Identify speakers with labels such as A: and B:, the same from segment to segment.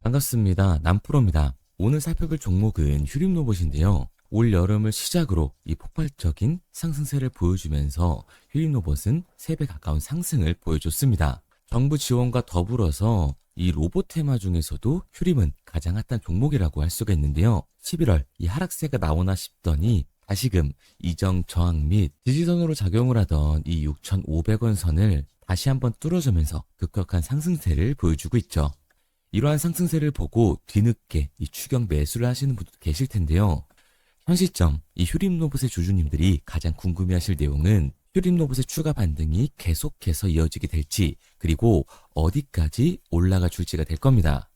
A: 반갑습니다. 남프로입니다. 오늘 살펴볼 종목은 휴림 로봇인데요. 올 여름을 시작으로 이 폭발적인 상승세를 보여주면서 휴림 로봇은 3배 가까운 상승을 보여줬습니다. 정부 지원과 더불어서 이 로봇 테마 중에서도 휴림은 가장 핫한 종목이라고 할 수가 있는데요. 11월 이 하락세가 나오나 싶더니 다시금 이정 저항 및 지지선으로 작용을 하던 이 6,500원 선을 다시 한번 뚫어주면서 급격한 상승세를 보여주고 있죠. 이러한 상승세를 보고 뒤늦게 이 추격 매수를 하시는 분도 계실 텐데요. 현 시점 이 휴림 로봇의 주주님들이 가장 궁금해하실 내용은 휴림 로봇의 추가 반등이 계속해서 이어지게 될지, 그리고 어디까지 올라가 줄지가 될 겁니다.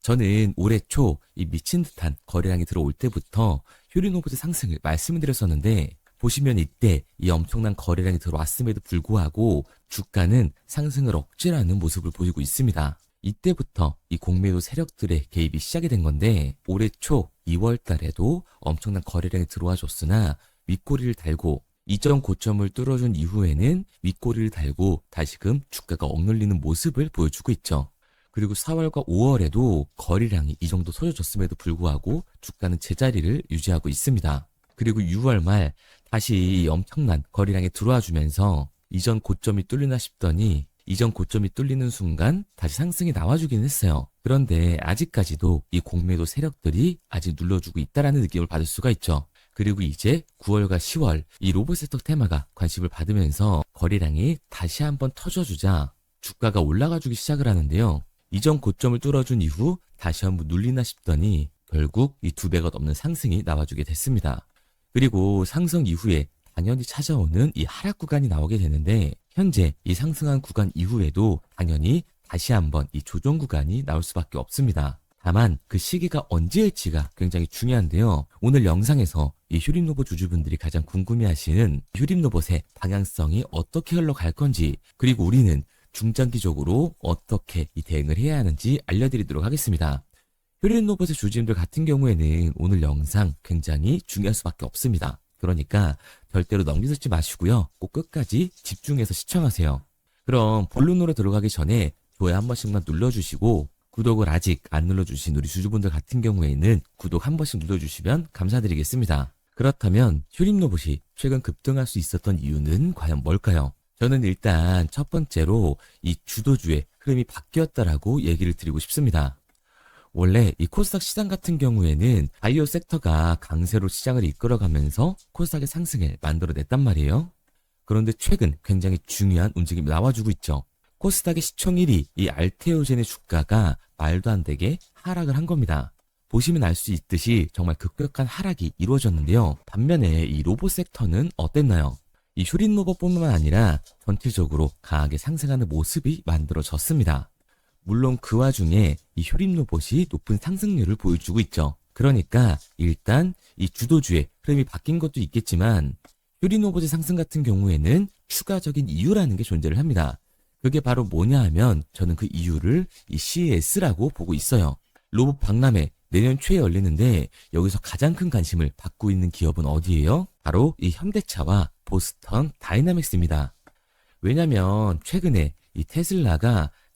A: 저는 올해 초 이 미친 듯한 거래량이 들어올 때부터 휴림 로봇의 상승을 말씀을 드렸었는데, 보시면 이때 이 엄청난 거래량이 들어왔음에도 불구하고 주가는 상승을 억제를 하는 모습을 보이고 있습니다. 이때부터 이 공매도 세력들의 개입이 시작이 된 건데, 올해 초 2월 달에도 엄청난 거래량이 들어와 줬으나 윗꼬리를 달고 이전 고점을 뚫어준 이후에는 윗꼬리를 달고 다시금 주가가 억눌리는 모습을 보여주고 있죠. 그리고 4월과 5월에도 거래량이 이 정도 쏟아졌음에도 불구하고 주가는 제자리를 유지하고 있습니다. 그리고 6월 말 다시 이 엄청난 거래량이 들어와 주면서 이전 고점이 뚫리나 싶더니 이전 고점이 뚫리는 순간 다시 상승이 나와주긴 했어요. 그런데 아직까지도 이 공매도 세력들이 아직 눌러주고 있다라는 느낌을 받을 수가 있죠. 그리고 이제 9월과 10월 이 로봇 섹터 테마가 관심을 받으면서 거래량이 다시 한번 터져주자 주가가 올라가주기 시작을 하는데요. 이전 고점을 뚫어준 이후 다시 한번 눌리나 싶더니 결국 이 2배가 넘는 상승이 나와주게 됐습니다. 그리고 상승 이후에 당연히 찾아오는 이 하락 구간이 나오게 되는데, 현재 이 상승한 구간 이후에도 당연히 다시 한번 이 조정 구간이 나올 수밖에 없습니다. 다만 그 시기가 언제일지가 굉장히 중요한데요. 오늘 영상에서 이 휴림 로봇 주주분들이 가장 궁금해하시는 휴림 로봇의 방향성이 어떻게 흘러갈 건지, 그리고 우리는 중장기적으로 어떻게 이 대응을 해야 하는지 알려드리도록 하겠습니다. 휴림 로봇의 주주님들 같은 경우에는 오늘 영상 굉장히 중요할 수밖에 없습니다. 그러니까 절대로 넘기지 마시고요. 꼭 끝까지 집중해서 시청하세요. 그럼 본론으로 들어가기 전에 좋아요 한 번씩만 눌러주시고, 구독을 아직 안 눌러주신 우리 주주분들 같은 경우에는 구독 한 번씩 눌러주시면 감사드리겠습니다. 그렇다면 휴림 로봇이 최근 급등할 수 있었던 이유는 과연 뭘까요? 저는 일단 첫 번째로 이 주도주의 흐름이 바뀌었다라고 얘기를 드리고 싶습니다. 원래 이 코스닥 시장 같은 경우에는 바이오 섹터가 강세로 시장을 이끌어가면서 코스닥의 상승을 만들어냈단 말이에요. 그런데 최근 굉장히 중요한 움직임이 나와주고 있죠. 코스닥의 시총 1위 이 알테오젠의 주가가 말도 안 되게 하락을 한 겁니다. 보시면 알 수 있듯이 정말 급격한 하락이 이루어졌는데요. 반면에 이 로봇 섹터는 어땠나요? 이 휴림 로봇뿐만 아니라 전체적으로 강하게 상승하는 모습이 만들어졌습니다. 물론 그 와중에 이 휴림 로봇이 높은 상승률을 보여주고 있죠. 그러니까 일단 이 주도주의 흐름이 바뀐 것도 있겠지만, 휴림 로봇의 상승 같은 경우에는 추가적인 이유라는 게 존재를 합니다. 그게 바로 뭐냐 하면 저는 그 이유를 이 CES라고 보고 있어요. 로봇 박람회 내년 초에 열리는데 여기서 가장 큰 관심을 받고 있는 기업은 어디예요? 바로 이 현대차와 보스턴 다이나믹스입니다. 왜냐면 최근에 이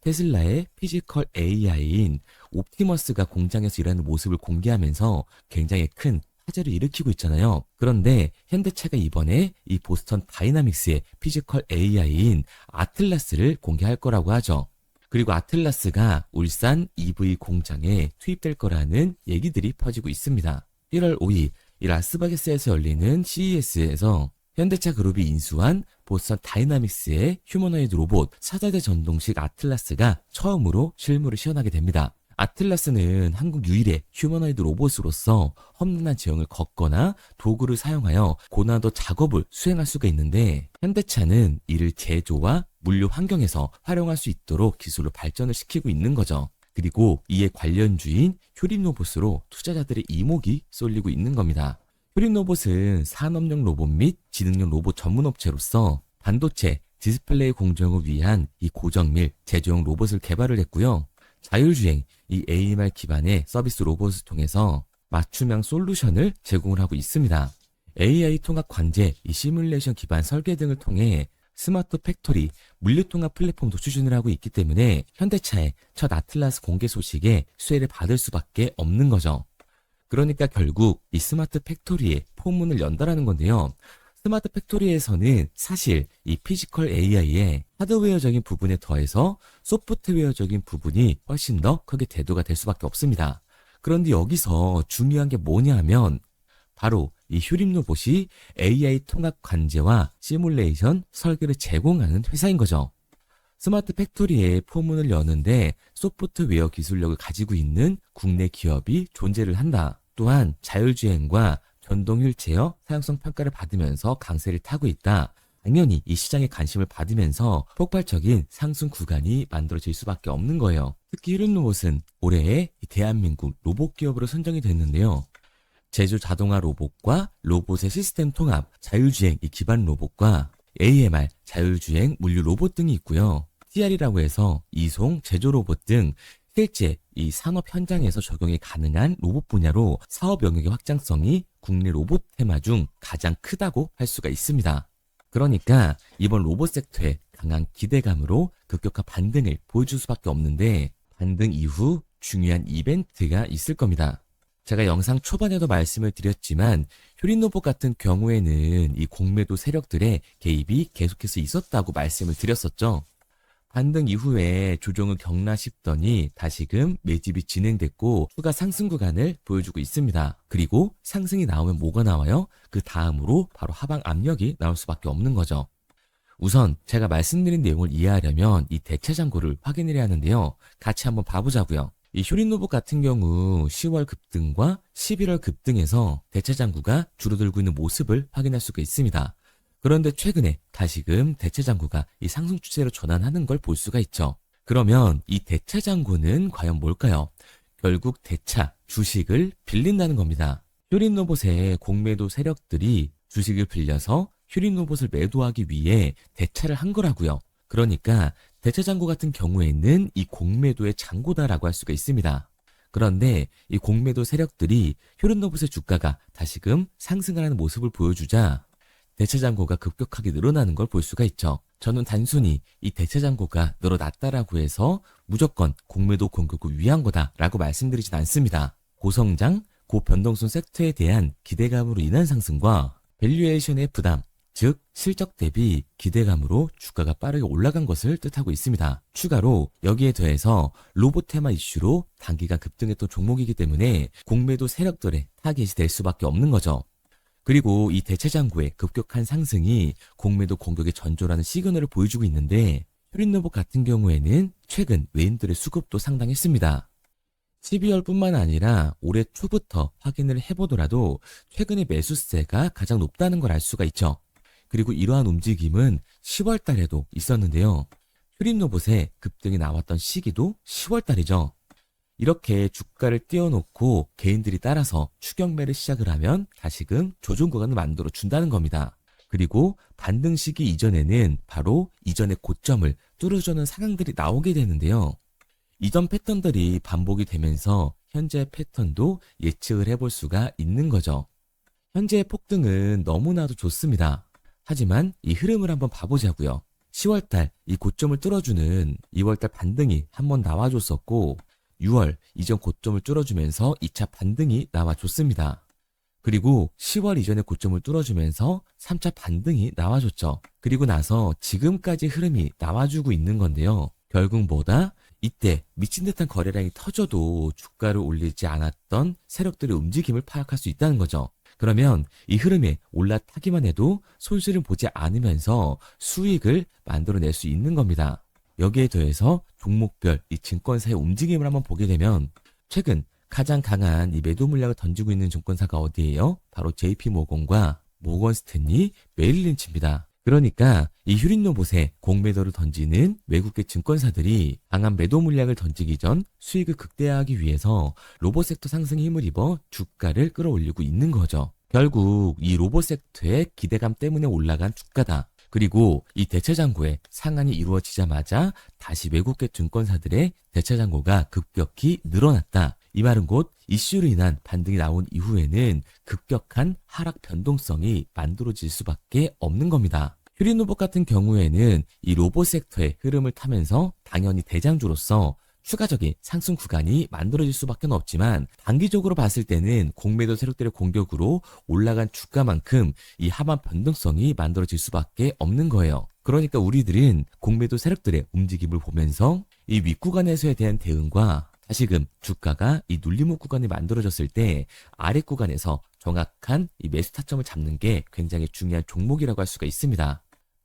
A: 테슬라의 피지컬 AI인 옵티머스가 공장에서 일하는 모습을 공개하면서 굉장히 큰 화제를 일으키고 있잖아요. 그런데 현대차가 이번에 이 보스턴 다이나믹스의 피지컬 AI인 아틀라스를 공개할 거라고 하죠. 그리고 아틀라스가 울산 EV 공장에 투입될 거라는 얘기들이 퍼지고 있습니다. 1월 5일 이 라스베가스에서 열리는 CES에서 현대차 그룹이 인수한 보스턴 다이나믹스의 휴머노이드 로봇 4세대 전동식 아틀라스가 처음으로 실무를 시연하게 됩니다. 아틀라스는 한국 유일의 휴머노이드 로봇으로서 험난한 지형을 걷거나 도구를 사용하여 고난도 작업을 수행할 수가 있는데, 현대차는 이를 제조와 물류 환경에서 활용할 수 있도록 기술로 발전을 시키고 있는 거죠. 그리고 이에 관련주인 휴림 로봇으로 투자자들의 이목이 쏠리고 있는 겁니다. 휴림 로봇은 산업용 로봇 및 지능용 로봇 전문 업체로서 반도체, 디스플레이 공정을 위한 이 고정밀 제조용 로봇을 개발을 했고요. 자율주행, 이 AMR 기반의 서비스 로봇을 통해서 맞춤형 솔루션을 제공을 하고 있습니다. AI 통합 관제, 이 시뮬레이션 기반 설계 등을 통해 스마트 팩토리, 물류통합 플랫폼도 추진을 하고 있기 때문에 현대차의 첫 아틀라스 공개 소식에 수혜를 받을 수밖에 없는 거죠. 그러니까 결국 이 스마트 팩토리에 포문을 연다라는 건데요. 스마트 팩토리에서는 사실 이 피지컬 AI의 하드웨어적인 부분에 더해서 소프트웨어적인 부분이 훨씬 더 크게 대두가 될 수밖에 없습니다. 그런데 여기서 중요한 게 뭐냐 하면 바로 이 휴림 로봇이 AI 통합 관제와 시뮬레이션 설계를 제공하는 회사인 거죠. 스마트 팩토리에 포문을 여는데 소프트웨어 기술력을 가지고 있는 국내 기업이 존재를 한다. 또한 자율주행과 전동 휠체어 사용성 평가를 받으면서 강세를 타고 있다. 당연히 이 시장에 관심을 받으면서 폭발적인 상승 구간이 만들어질 수밖에 없는 거예요. 특히 휴림 로봇은 올해의 대한민국 로봇 기업으로 선정이 됐는데요. 제조 자동화 로봇과 로봇의 시스템 통합, 자율주행 기반 로봇과 AMR, 자율주행 물류 로봇 등이 있고요. TR이라고 해서 이송, 제조 로봇 등 실제 이 산업 현장에서 적용이 가능한 로봇 분야로 사업 영역의 확장성이 국내 로봇 테마 중 가장 크다고 할 수가 있습니다. 그러니까 이번 로봇 섹터에 강한 기대감으로 급격한 반등을 보여줄 수밖에 없는데 반등 이후 중요한 이벤트가 있을 겁니다. 제가 영상 초반에도 말씀을 드렸지만 휴림 로봇 같은 경우에는 이 공매도 세력들의 개입이 계속해서 있었다고 말씀을 드렸었죠. 반등 이후에 조정을 겪나 싶더니 다시금 매집이 진행됐고 추가 상승 구간을 보여주고 있습니다. 그리고 상승이 나오면 뭐가 나와요? 그 다음으로 바로 하방 압력이 나올 수밖에 없는 거죠. 우선 제가 말씀드린 내용을 이해하려면 이 대체 잔고를 확인을 해야 하는데요. 같이 한번 봐보자고요. 이 휴림 로봇 같은 경우 10월 급등과 11월 급등에서 대체 잔고가 줄어들고 있는 모습을 확인할 수가 있습니다. 그런데 최근에 다시금 대체 잔고가 이 상승 추세로 전환하는 걸 볼 수가 있죠. 그러면 이 대체 잔고는 과연 뭘까요? 결국 대차, 주식을 빌린다는 겁니다. 휴림 로봇의 공매도 세력들이 주식을 빌려서 휴림 로봇을 매도하기 위해 대차를 한 거라고요. 그러니까 대체 잔고 같은 경우에는 이 공매도의 잔고다라고 할 수가 있습니다. 그런데 이 공매도 세력들이 휴림 로봇의 주가가 다시금 상승하는 모습을 보여주자 대체 잔고가 급격하게 늘어나는 걸 볼 수가 있죠. 저는 단순히 이 대체 잔고가 늘어났다라고 해서 무조건 공매도 공격을 위한 거다라고 말씀드리진 않습니다. 고성장, 고변동성 섹터에 대한 기대감으로 인한 상승과 밸류에이션의 부담, 즉 실적 대비 기대감으로 주가가 빠르게 올라간 것을 뜻하고 있습니다. 추가로 여기에 더해서 로봇 테마 이슈로 단기간 급등했던 종목이기 때문에 공매도 세력들의 타겟이 될 수밖에 없는 거죠. 그리고 이 대체 잔고의 급격한 상승이 공매도 공격의 전조라는 시그널을 보여주고 있는데 휴림 로봇 같은 경우에는 최근 외인들의 수급도 상당했습니다. 12월뿐만 아니라 올해 초부터 확인을 해보더라도 최근의 매수세가 가장 높다는 걸 알 수가 있죠. 그리고 이러한 움직임은 10월 달에도 있었는데요. 휴림 로봇의 급등이 나왔던 시기도 10월 달이죠. 이렇게 주가를 띄워놓고 개인들이 따라서 추격매를 시작을 하면 다시금 조정 구간을 만들어 준다는 겁니다. 그리고 반등 시기 이전에는 바로 이전의 고점을 뚫어주는 상황들이 나오게 되는데요. 이전 패턴들이 반복이 되면서 현재 패턴도 예측을 해볼 수가 있는 거죠. 현재의 폭등은 너무나도 좋습니다. 하지만 이 흐름을 한번 봐보자고요. 10월달 이 고점을 뚫어주는 2월달 반등이 한번 나와줬었고 6월 이전 고점을 뚫어주면서 2차 반등이 나와줬습니다. 그리고 10월 이전의 고점을 뚫어주면서 3차 반등이 나와줬죠. 그리고 나서 지금까지 흐름이 나와주고 있는 건데요. 결국 뭐다? 이때 미친 듯한 거래량이 터져도 주가를 올리지 않았던 세력들의 움직임을 파악할 수 있다는 거죠. 그러면 이 흐름에 올라타기만 해도 손실을 보지 않으면서 수익을 만들어낼 수 있는 겁니다. 여기에 더해서 종목별 이 증권사의 움직임을 한번 보게 되면 최근 가장 강한 이 매도 물량을 던지고 있는 증권사가 어디예요? 바로 JP모건과 모건스탠리, 메릴린치입니다. 그러니까 이 휴림 로봇에 공매도를 던지는 외국계 증권사들이 강한 매도 물량을 던지기 전 수익을 극대화하기 위해서 로봇 섹터 상승에 힘을 입어 주가를 끌어올리고 있는 거죠. 결국 이 로봇 섹터의 기대감 때문에 올라간 주가다. 그리고 이 대체 잔고의 상한이 이루어지자마자 다시 외국계 증권사들의 대체 잔고가 급격히 늘어났다. 이 말은 곧 이슈로 인한 반등이 나온 이후에는 급격한 하락 변동성이 만들어질 수밖에 없는 겁니다. 휴린로봇 같은 경우에는 이 로봇 섹터의 흐름을 타면서 당연히 대장주로서 추가적인 상승 구간이 만들어질 수밖에 없지만 단기적으로 봤을 때는 공매도 세력들의 공격으로 올라간 주가만큼 이 하반 변동성이 만들어질 수밖에 없는 거예요. 그러니까 우리들은 공매도 세력들의 움직임을 보면서 이 윗구간에서에 대한 대응과 다시금 주가가 이 눌림목 구간이 만들어졌을 때 아래 구간에서 정확한 이 매수 타점을 잡는 게 굉장히 중요한 종목이라고 할 수가 있습니다.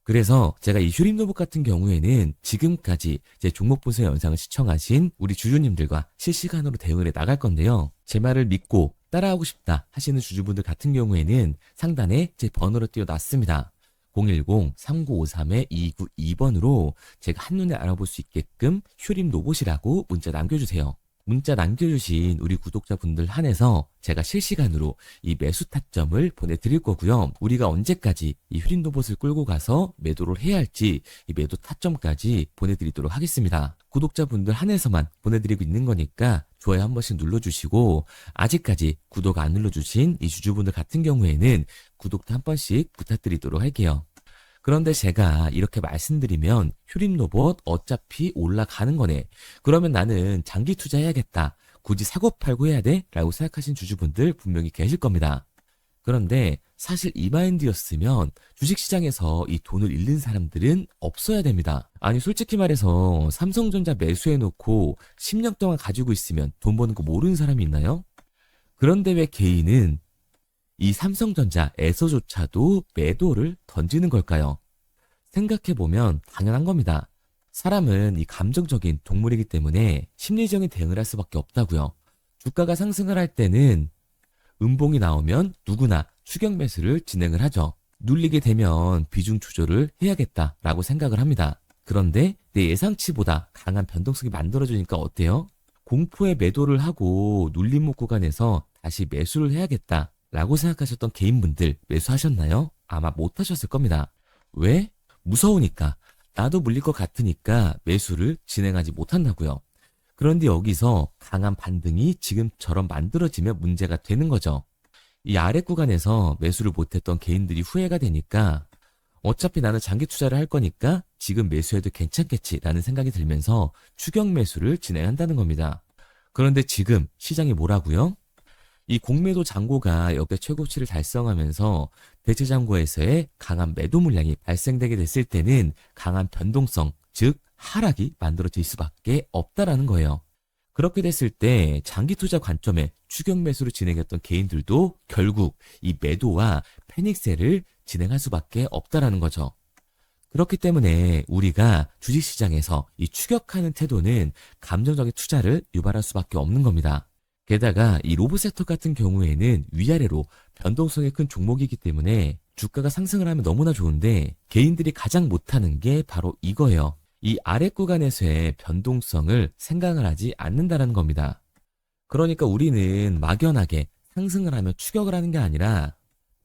A: 그래서 제가 이 휴림로봇 같은 경우에는 지금까지 제 종목 분석 영상을 시청하신 우리 주주님들과 실시간으로 대응을 해 나갈 건데요. 제 말을 믿고 따라하고 싶다 하시는 주주분들 같은 경우에는 상단에 제 번호로 띄워놨습니다. 010-3953-2292번으로 제가 한눈에 알아볼 수 있게끔 휴림로봇이라고 문자 남겨주세요. 문자 남겨주신 우리 구독자분들 한해서 제가 실시간으로 이 매수 타점을 보내드릴 거고요. 우리가 언제까지 이 휴린로봇을 끌고 가서 매도를 해야 할지 이 매도 타점까지 보내드리도록 하겠습니다. 구독자분들 한해서만 보내드리고 있는 거니까 좋아요 한 번씩 눌러주시고 아직까지 구독 안 눌러주신 이 주주분들 같은 경우에는 구독도 한 번씩 부탁드리도록 할게요. 그런데 제가 이렇게 말씀드리면 휴림로봇 어차피 올라가는 거네. 그러면 나는 장기 투자해야겠다. 굳이 사고 팔고 해야 돼? 라고 생각하신 주주분들 분명히 계실 겁니다. 그런데 사실 이 마인드였으면 주식시장에서 이 돈을 잃는 사람들은 없어야 됩니다. 아니 솔직히 말해서 삼성전자 매수해놓고 10년 동안 가지고 있으면 돈 버는 거 모르는 사람이 있나요? 그런데 왜 개인은 이 삼성전자에서조차도 매도를 던지는 걸까요? 생각해보면 당연한 겁니다. 사람은 이 감정적인 동물이기 때문에 심리적인 대응을 할 수밖에 없다고요. 주가가 상승을 할 때는 음봉이 나오면 누구나 추격 매수를 진행을 하죠. 눌리게 되면 비중 조절을 해야겠다라고 생각을 합니다. 그런데 내 예상치보다 강한 변동성이 만들어지니까 어때요? 공포에 매도를 하고 눌림목 구간에서 다시 매수를 해야겠다 라고 생각하셨던 개인분들 매수하셨나요? 아마 못하셨을 겁니다. 왜? 무서우니까. 나도 물릴 것 같으니까 매수를 진행하지 못한다고요. 그런데 여기서 강한 반등이 지금처럼 만들어지면 문제가 되는 거죠. 이 아래 구간에서 매수를 못했던 개인들이 후회가 되니까 어차피 나는 장기 투자를 할 거니까 지금 매수해도 괜찮겠지라는 생각이 들면서 추격 매수를 진행한다는 겁니다. 그런데 지금 시장이 뭐라고요? 이 공매도 잔고가 역대 최고치를 달성하면서 대체 잔고에서의 강한 매도 물량이 발생되게 됐을 때는 강한 변동성, 즉 하락이 만들어질 수밖에 없다라는 거예요. 그렇게 됐을 때 장기 투자 관점에 추격 매수를 진행했던 개인들도 결국 이 매도와 패닉셀을 진행할 수밖에 없다라는 거죠. 그렇기 때문에 우리가 주식시장에서 이 추격하는 태도는 감정적인 투자를 유발할 수밖에 없는 겁니다. 게다가 이 로봇 섹터 같은 경우에는 위아래로 변동성이 큰 종목이기 때문에 주가가 상승을 하면 너무나 좋은데 개인들이 가장 못하는 게 바로 이거예요. 이 아래 구간에서의 변동성을 생각을 하지 않는다는 겁니다. 그러니까 우리는 막연하게 상승을 하면 추격을 하는 게 아니라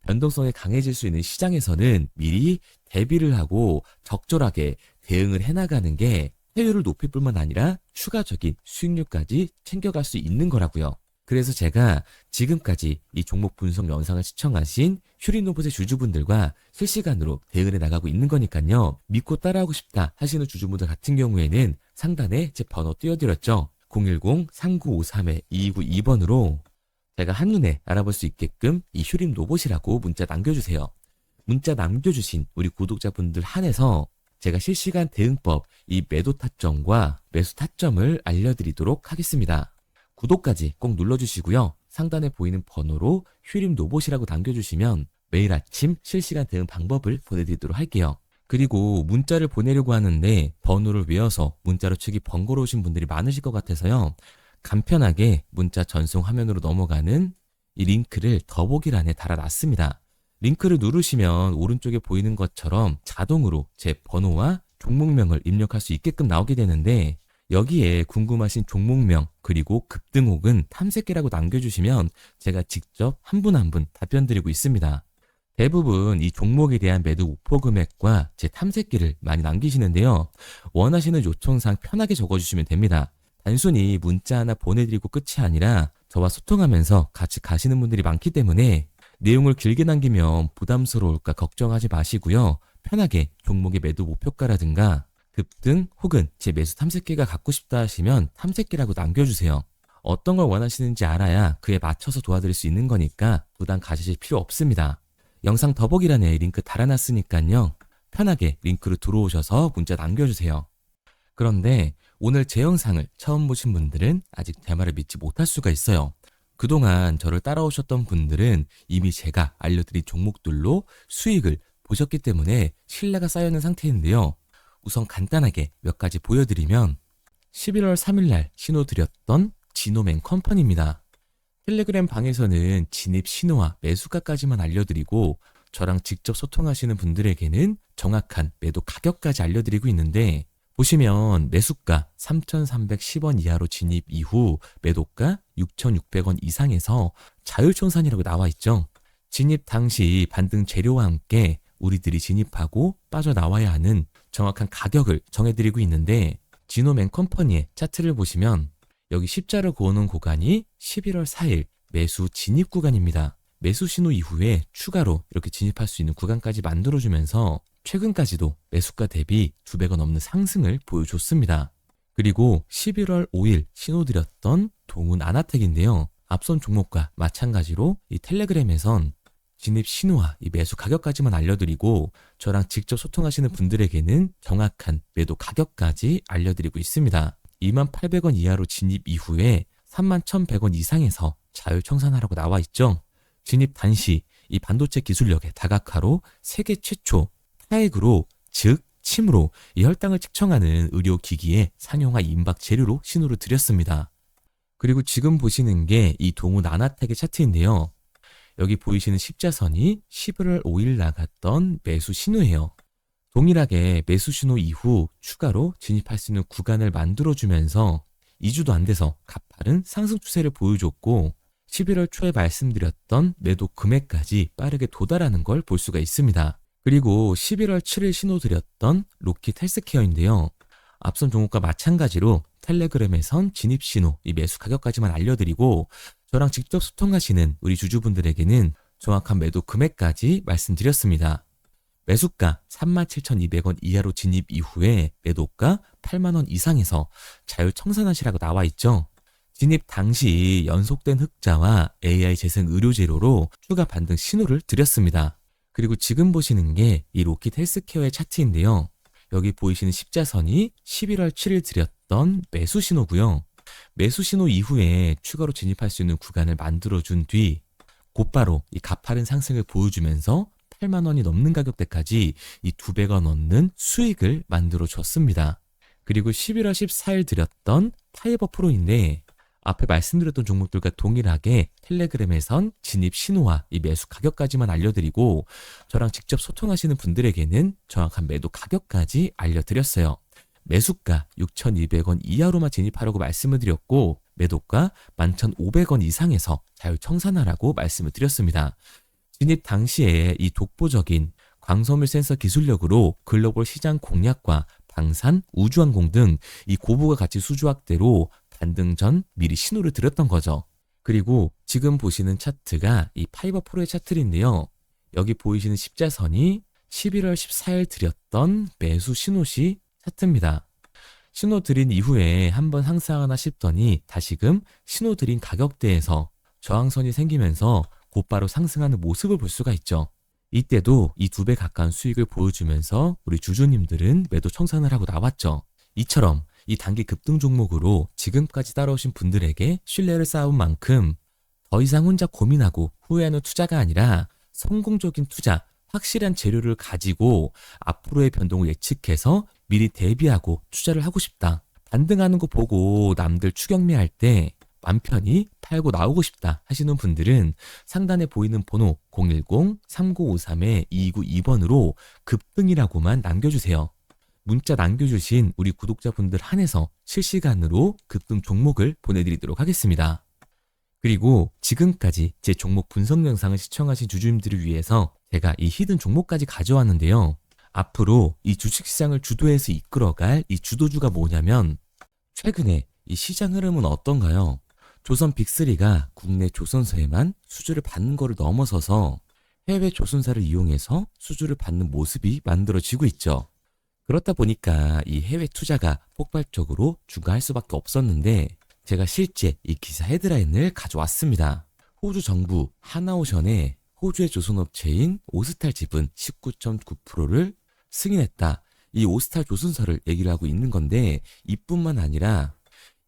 A: 변동성이 강해질 수 있는 시장에서는 미리 대비를 하고 적절하게 대응을 해나가는 게 회율을 높일 뿐만 아니라 추가적인 수익률까지 챙겨갈 수 있는 거라고요. 그래서 제가 지금까지 이 종목 분석 영상을 시청하신 휴린로봇의 주주분들과 실시간으로 대응을 해나가고 있는 거니까요. 믿고 따라하고 싶다 하시는 주주분들 같은 경우에는 상단에 제 번호 띄워드렸죠. 010-3953-2292번으로 제가 한눈에 알아볼 수 있게끔 이 휴림로봇이라고 문자 남겨주세요. 문자 남겨주신 우리 구독자분들 한해서 제가 실시간 대응법, 이 매도 타점과 매수 타점을 알려드리도록 하겠습니다. 구독까지 꼭 눌러주시고요. 상단에 보이는 번호로 휴림로봇이라고 남겨주시면 매일 아침 실시간 대응 방법을 보내드리도록 할게요. 그리고 문자를 보내려고 하는데 번호를 외워서 문자로 치기 번거로우신 분들이 많으실 것 같아서요. 간편하게 문자 전송 화면으로 넘어가는 이 링크를 더보기란에 달아놨습니다. 링크를 누르시면 오른쪽에 보이는 것처럼 자동으로 제 번호와 종목명을 입력할 수 있게끔 나오게 되는데 여기에 궁금하신 종목명 그리고 급등 혹은 탐색기라고 남겨주시면 제가 직접 한 분 한 분 답변 드리고 있습니다. 대부분 이 종목에 대한 매도 목표 금액과 제 탐색기를 많이 남기시는데요. 원하시는 요청사항 편하게 적어주시면 됩니다. 단순히 문자 하나 보내드리고 끝이 아니라 저와 소통하면서 같이 가시는 분들이 많기 때문에 내용을 길게 남기면 부담스러울까 걱정하지 마시고요. 편하게 종목의 매도 목표가라든가 급등 혹은 제 매수 탐색기가 갖고 싶다 하시면 탐색기라고 남겨주세요. 어떤 걸 원하시는지 알아야 그에 맞춰서 도와드릴 수 있는 거니까 부담 가지실 필요 없습니다. 영상 더보기란에 링크 달아놨으니까요. 편하게 링크로 들어오셔서 문자 남겨주세요. 그런데 오늘 제 영상을 처음 보신 분들은 아직 제 말을 믿지 못할 수가 있어요. 그동안 저를 따라오셨던 분들은 이미 제가 알려드린 종목들로 수익을 보셨기 때문에 신뢰가 쌓여있는 상태인데요. 우선 간단하게 몇 가지 보여드리면 11월 3일날 신호 드렸던 지노맨 컴퍼니입니다. 텔레그램 방에서는 진입 신호와 매수가까지만 알려드리고 저랑 직접 소통하시는 분들에게는 정확한 매도 가격까지 알려드리고 있는데 보시면 매수가 3,310원 이하로 진입 이후 매도가 6,600원 이상에서 자율청산이라고 나와 있죠. 진입 당시 반등 재료와 함께 우리들이 진입하고 빠져나와야 하는 정확한 가격을 정해드리고 있는데 지노맨 컴퍼니의 차트를 보시면 여기 십자를 그어놓은 구간이 11월 4일 매수 진입 구간입니다. 매수 신호 이후에 추가로 이렇게 진입할 수 있는 구간까지 만들어주면서 최근까지도 매수가 대비 2배가 넘는 상승을 보여줬습니다. 그리고 11월 5일 신호 드렸던 동훈 아나텍인데요. 앞선 종목과 마찬가지로 이 텔레그램에선 진입 신호와 이 매수 가격까지만 알려드리고 저랑 직접 소통하시는 분들에게는 정확한 매도 가격까지 알려드리고 있습니다. 28,000원 이하로 진입 이후에 31,100원 이상에서 자율청산하라고 나와 있죠. 진입 단시 이 반도체 기술력의 다각화로 세계 최초 타액으로 즉 침으로 이 혈당을 측정하는 의료기기의 상용화 임박 재료로 신호를 드렸습니다. 그리고 지금 보시는 게 이 동훈 아나텍의 차트인데요. 여기 보이시는 십자선이 11월 5일 나갔던 매수 신호예요. 동일하게 매수 신호 이후 추가로 진입할 수 있는 구간을 만들어주면서 2주도 안 돼서 가파른 상승 추세를 보여줬고 11월 초에 말씀드렸던 매도 금액까지 빠르게 도달하는 걸 볼 수가 있습니다. 그리고 11월 7일 신호 드렸던 로킷 헬스케어인데요. 앞선 종목과 마찬가지로 텔레그램에선 진입 신호, 이 매수 가격까지만 알려드리고 저랑 직접 소통하시는 우리 주주분들에게는 정확한 매도 금액까지 말씀드렸습니다. 매수가 37,200원 이하로 진입 이후에 매도가 8만원 이상에서 자율청산하시라고 나와 있죠. 진입 당시 연속된 흑자와 AI 재생 의료재료로 추가 반등 신호를 드렸습니다. 그리고 지금 보시는 게 이 로킷 헬스케어의 차트인데요. 여기 보이시는 십자선이 11월 7일 드렸던 매수 신호고요. 매수 신호 이후에 추가로 진입할 수 있는 구간을 만들어준 뒤 곧바로 이 가파른 상승을 보여주면서 8만 원이 넘는 가격대까지 이 2배가 넘는 수익을 만들어 줬습니다. 그리고 11월 14일 드렸던 파이버 프로인데 앞에 말씀드렸던 종목들과 동일하게 텔레그램에선 진입 신호와 이 매수 가격까지만 알려드리고 저랑 직접 소통하시는 분들에게는 정확한 매도 가격까지 알려드렸어요. 매수가 6,200원 이하로만 진입하라고 말씀을 드렸고 매도가 11,500원 이상에서 자율청산하라고 말씀을 드렸습니다. 진입 당시에 이 독보적인 광섬유 센서 기술력으로 글로벌 시장 공략과 방산, 우주항공 등 이 고부가 가치 수주 확대로 반등 전 미리 신호를 드렸던 거죠. 그리고 지금 보시는 차트가 이 파이버 프로의 차트인데요. 여기 보이시는 십자선이 11월 14일 드렸던 매수 신호시 차트입니다. 신호 드린 이후에 한번 상승하나 싶더니 다시금 신호 드린 가격대에서 저항선이 생기면서 곧바로 상승하는 모습을 볼 수가 있죠. 이때도 이 2배 가까운 수익을 보여주면서 우리 주주님들은 매도 청산을 하고 나왔죠. 이처럼 이 단기 급등 종목으로 지금까지 따라오신 분들에게 신뢰를 쌓은 만큼 더 이상 혼자 고민하고 후회하는 투자가 아니라 성공적인 투자, 확실한 재료를 가지고 앞으로의 변동을 예측해서 미리 대비하고 투자를 하고 싶다. 반등하는 거 보고 남들 추격매할 때 맘 편히 팔고 나오고 싶다 하시는 분들은 상단에 보이는 번호 010-3953-2292번으로 급등이라고만 남겨주세요. 문자 남겨주신 우리 구독자분들 한해서 실시간으로 급등 종목을 보내드리도록 하겠습니다. 그리고 지금까지 제 종목 분석 영상을 시청하신 주주님들을 위해서 제가 이 히든 종목까지 가져왔는데요. 앞으로 이 주식시장을 주도해서 이끌어갈 이 주도주가 뭐냐면 최근에 이 시장 흐름은 어떤가요? 조선 빅3가 국내 조선소에만 수주를 받는 거를 넘어서서 해외 조선사를 이용해서 수주를 받는 모습이 만들어지고 있죠. 그렇다 보니까 이 해외 투자가 폭발적으로 증가할 수밖에 없었는데 제가 실제 이 기사 헤드라인을 가져왔습니다. 호주 정부 하나오션에 호주의 조선업체인 오스탈 지분 19.9%를 승인했다. 이 오스탈 조선사를 얘기를 하고 있는 건데 이뿐만 아니라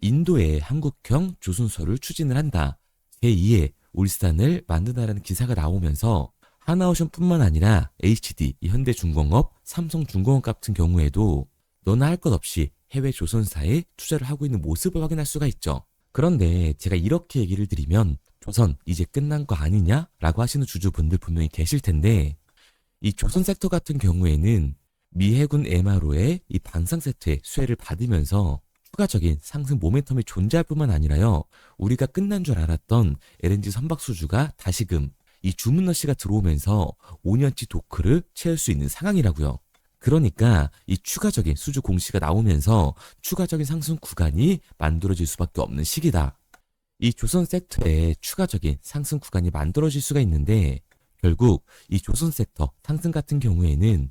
A: 인도의 한국형 조선소를 추진을 한다. 제2의 울산을 만든다라는 기사가 나오면서 하나오션뿐만 아니라 HD, 현대중공업, 삼성중공업 같은 경우에도 너나 할 것 없이 해외 조선사에 투자를 하고 있는 모습을 확인할 수가 있죠. 그런데 제가 이렇게 얘기를 드리면 조선 이제 끝난 거 아니냐라고 하시는 주주분들 분명히 계실 텐데 이 조선 섹터 같은 경우에는 미 해군 MRO의 이 방산 세트의 수혜를 받으면서 추가적인 상승 모멘텀이 존재할 뿐만 아니라요. 우리가 끝난 줄 알았던 LNG 선박 수주가 다시금 이 주문러시가 들어오면서 5년치 도크를 채울 수 있는 상황이라고요. 그러니까 이 추가적인 수주 공시가 나오면서 추가적인 상승 구간이 만들어질 수밖에 없는 시기다. 이 조선 섹터에 추가적인 상승 구간이 만들어질 수가 있는데 결국 이 조선 섹터 상승 같은 경우에는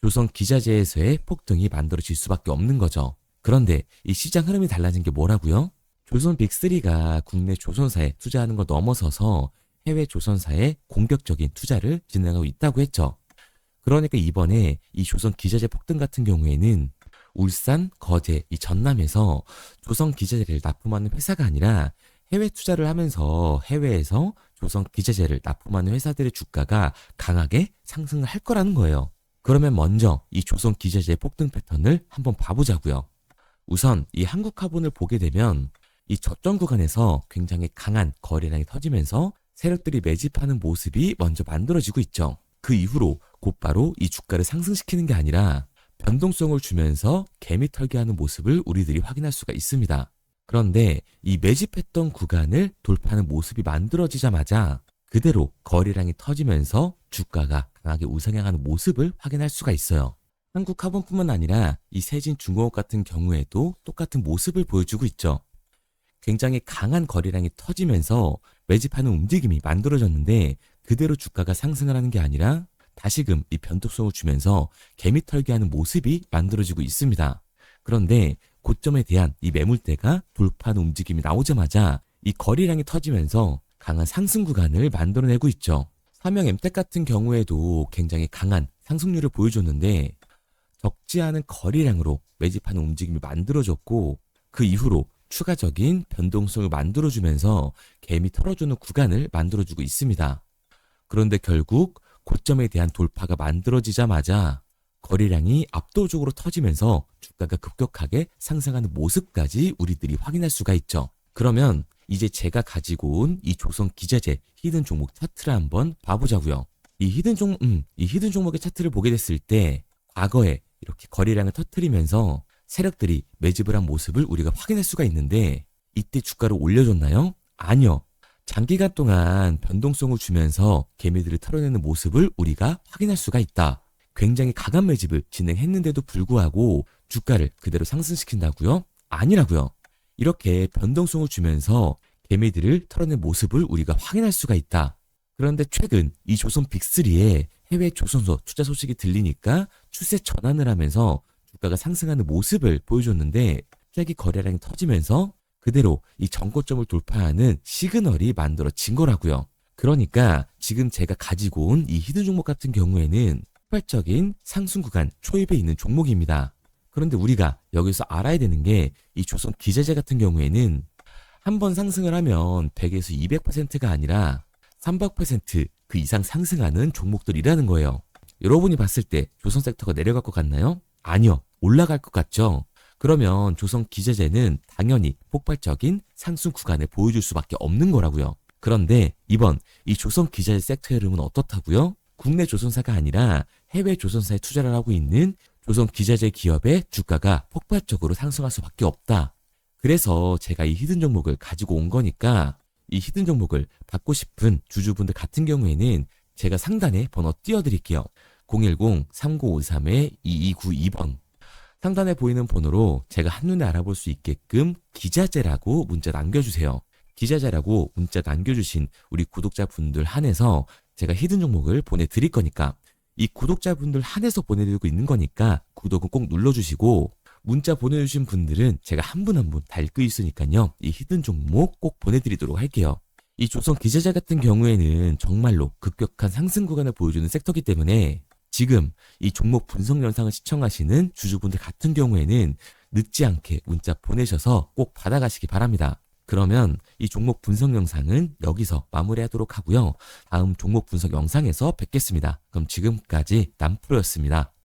A: 조선 기자재에서의 폭등이 만들어질 수밖에 없는 거죠. 그런데 이 시장 흐름이 달라진 게 뭐라고요? 조선 빅3가 국내 조선사에 투자하는 걸 넘어서서 해외 조선사에 공격적인 투자를 진행하고 있다고 했죠. 그러니까 이번에 이 조선 기자재 폭등 같은 경우에는 울산, 거제, 이 전남에서 조선 기자재를 납품하는 회사가 아니라 해외 투자를 하면서 해외에서 조선 기자재를 납품하는 회사들의 주가가 강하게 상승을 할 거라는 거예요. 그러면 먼저 이 조선 기자재의 폭등 패턴을 한번 봐보자고요. 우선 이 한국화본을 보게 되면 이 저점 구간에서 굉장히 강한 거래량이 터지면서 세력들이 매집하는 모습이 먼저 만들어지고 있죠. 그 이후로 곧바로 이 주가를 상승시키는 게 아니라 변동성을 주면서 개미 털기하는 모습을 우리들이 확인할 수가 있습니다. 그런데 이 매집했던 구간을 돌파하는 모습이 만들어지자마자 그대로 거래량이 터지면서 주가가 강하게 우상향하는 모습을 확인할 수가 있어요. 한국화본뿐만 아니라 이 세진중공업 같은 경우에도 똑같은 모습을 보여주고 있죠. 굉장히 강한 거래량이 터지면서 매집하는 움직임이 만들어졌는데 그대로 주가가 상승을 하는 게 아니라 다시금 이 변동성을 주면서 개미 털기하는 모습이 만들어지고 있습니다. 그런데 고점에 대한 이 매물대가 돌파하는 움직임이 나오자마자 이 거래량이 터지면서 강한 상승 구간을 만들어내고 있죠. 삼형 엠텍 같은 경우에도 굉장히 강한 상승률을 보여줬는데 적지 않은 거래량으로 매집하는 움직임이 만들어졌고 그 이후로 추가적인 변동성을 만들어주면서 개미 털어주는 구간을 만들어주고 있습니다. 그런데 결국 고점에 대한 돌파가 만들어지자마자 거래량이 압도적으로 터지면서 주가가 급격하게 상승하는 모습까지 우리들이 확인할 수가 있죠. 그러면 이제 제가 가지고 온 이 조선 기자재 히든 종목 차트를 한번 봐보자고요. 이 히든 종목의 차트를 보게 됐을 때 과거에 이렇게 거래량을 터뜨리면서 세력들이 매집을 한 모습을 우리가 확인할 수가 있는데 이때 주가를 올려줬나요? 아니요. 장기간 동안 변동성을 주면서 개미들을 털어내는 모습을 우리가 확인할 수가 있다. 굉장히 강한 매집을 진행했는데도 불구하고 주가를 그대로 상승시킨다고요? 아니라고요. 이렇게 변동성을 주면서 개미들을 털어낸 모습을 우리가 확인할 수가 있다. 그런데 최근 이 조선 빅3의 해외 조선소 투자 소식이 들리니까 추세 전환을 하면서 주가가 상승하는 모습을 보여줬는데 갑자기 거래량이 터지면서 그대로 이 전고점을 돌파하는 시그널이 만들어진 거라고요. 그러니까 지금 제가 가지고 온 이 히든 종목 같은 경우에는 폭발적인 상승 구간 초입에 있는 종목입니다. 그런데 우리가 여기서 알아야 되는 게 이 조선 기자재 같은 경우에는 한번 상승을 하면 100에서 200%가 아니라 300%그 이상 상승하는 종목들이라는 거예요. 여러분이 봤을 때 조선 섹터가 내려갈 것 같나요? 아니요. 올라갈 것 같죠? 그러면 조선 기자재는 당연히 폭발적인 상승 구간을 보여줄 수밖에 없는 거라고요. 그런데 이번 이 조선 기자재 섹터 흐름은 어떻다고요? 국내 조선사가 아니라 해외 조선사에 투자를 하고 있는 조선 기자재 기업의 주가가 폭발적으로 상승할 수밖에 없다. 그래서 제가 이 히든 종목을 가지고 온 거니까 이 히든 종목을 받고 싶은 주주분들 같은 경우에는 제가 상단에 번호 띄워드릴게요. 010-3953-2292번 상단에 보이는 번호로 제가 한눈에 알아볼 수 있게끔 기자재라고 문자 남겨주세요. 기자재라고 문자 남겨주신 우리 구독자분들 한해서 제가 히든 종목을 보내드릴 거니까 이 구독자분들 한해서 보내드리고 있는 거니까 구독은 꼭 눌러주시고 문자 보내주신 분들은 제가 한 분 한 분 다 읽고 있으니까요. 이 히든 종목 꼭 보내드리도록 할게요. 이 조선 기재자 같은 경우에는 정말로 급격한 상승 구간을 보여주는 섹터이기 때문에 지금 이 종목 분석 영상을 시청하시는 주주분들 같은 경우에는 늦지 않게 문자 보내셔서 꼭 받아가시기 바랍니다. 그러면 이 종목 분석 영상은 여기서 마무리하도록 하고요. 다음 종목 분석 영상에서 뵙겠습니다. 그럼 지금까지 남프로였습니다.